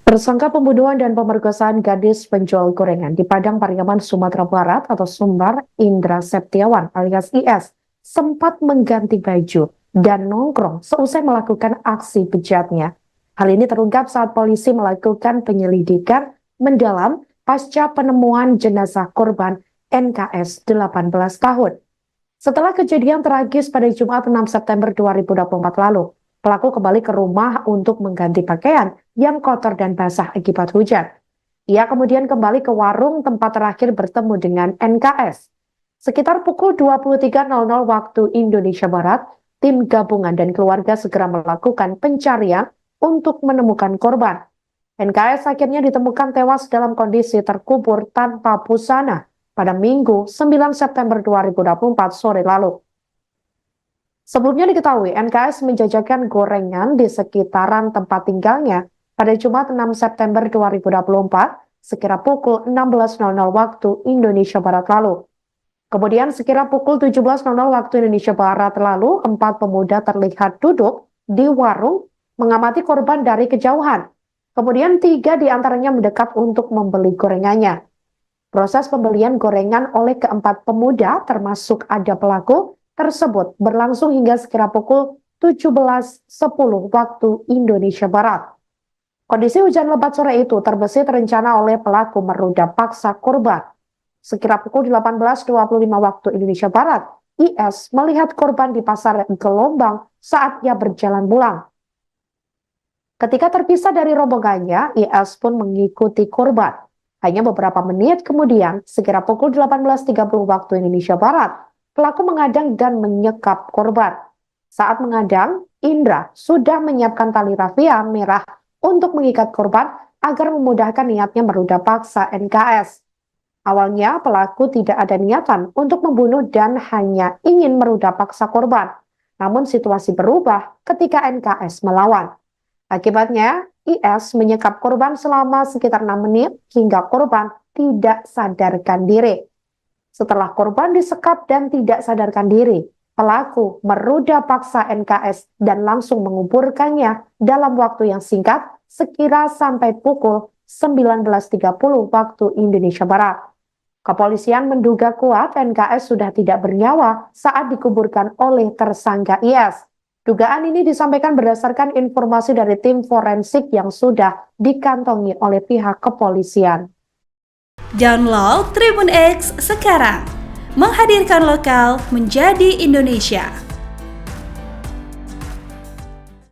Tersangka pembunuhan dan pemerkosaan gadis penjual gorengan di Padang Pariaman, Sumatera Barat atau Sumbar, Indra Septiawan alias IS, sempat mengganti baju dan nongkrong seusai melakukan aksi bejatnya. Hal ini terungkap saat polisi melakukan penyelidikan mendalam pasca penemuan jenazah korban NKS 18 tahun. Setelah kejadian tragis pada Jumat 6 September 2024 lalu, pelaku kembali ke rumah untuk mengganti pakaian yang kotor dan basah akibat hujan. Ia kemudian kembali ke warung tempat terakhir bertemu dengan NKS. Sekitar pukul 23.00 waktu Indonesia Barat, tim gabungan dan keluarga segera melakukan pencarian untuk menemukan korban. NKS akhirnya ditemukan tewas dalam kondisi terkubur tanpa busana pada Minggu 9 September 2024 sore lalu. Sebelumnya diketahui NKS menjajakan gorengan di sekitaran tempat tinggalnya pada Jumat 6 September 2024 sekira pukul 16.00 waktu Indonesia Barat lalu. Kemudian sekira pukul 17.00 waktu Indonesia Barat lalu, 4 pemuda terlihat duduk di warung mengamati korban dari kejauhan. Kemudian 3 diantaranya mendekat untuk membeli gorengannya. Proses pembelian gorengan oleh keempat pemuda termasuk ada pelaku tersebut berlangsung hingga sekira pukul 17.10 waktu Indonesia Barat. Kondisi hujan lebat sore itu terbesit rencana oleh pelaku meruda paksa korban. Sekira pukul 18.25 waktu Indonesia Barat, IS melihat korban di pasar Gelombang saat ia berjalan pulang. Ketika terpisah dari rombongannya, IS pun mengikuti korban. Hanya beberapa menit kemudian, sekira pukul 18.30 waktu Indonesia Barat, pelaku mengadang dan menyekap korban. Saat mengadang, Indra sudah menyiapkan tali rafia merah untuk mengikat korban agar memudahkan niatnya meruda paksa NKS. Awalnya pelaku tidak ada niatan untuk membunuh dan hanya ingin meruda paksa korban. Namun situasi berubah ketika NKS melawan. Akibatnya, IS menyekap korban selama sekitar 6 menit hingga korban tidak sadarkan diri. Setelah korban disekap dan tidak sadarkan diri, pelaku meruda paksa NKS dan langsung menguburkannya dalam waktu yang singkat sekira sampai pukul 19.30 waktu Indonesia Barat. Kepolisian menduga kuat NKS sudah tidak bernyawa saat dikuburkan oleh tersangka IS. Dugaan ini disampaikan berdasarkan informasi dari tim forensik yang sudah dikantongi oleh pihak kepolisian. Download Tribun X sekarang, menghadirkan lokal menjadi Indonesia.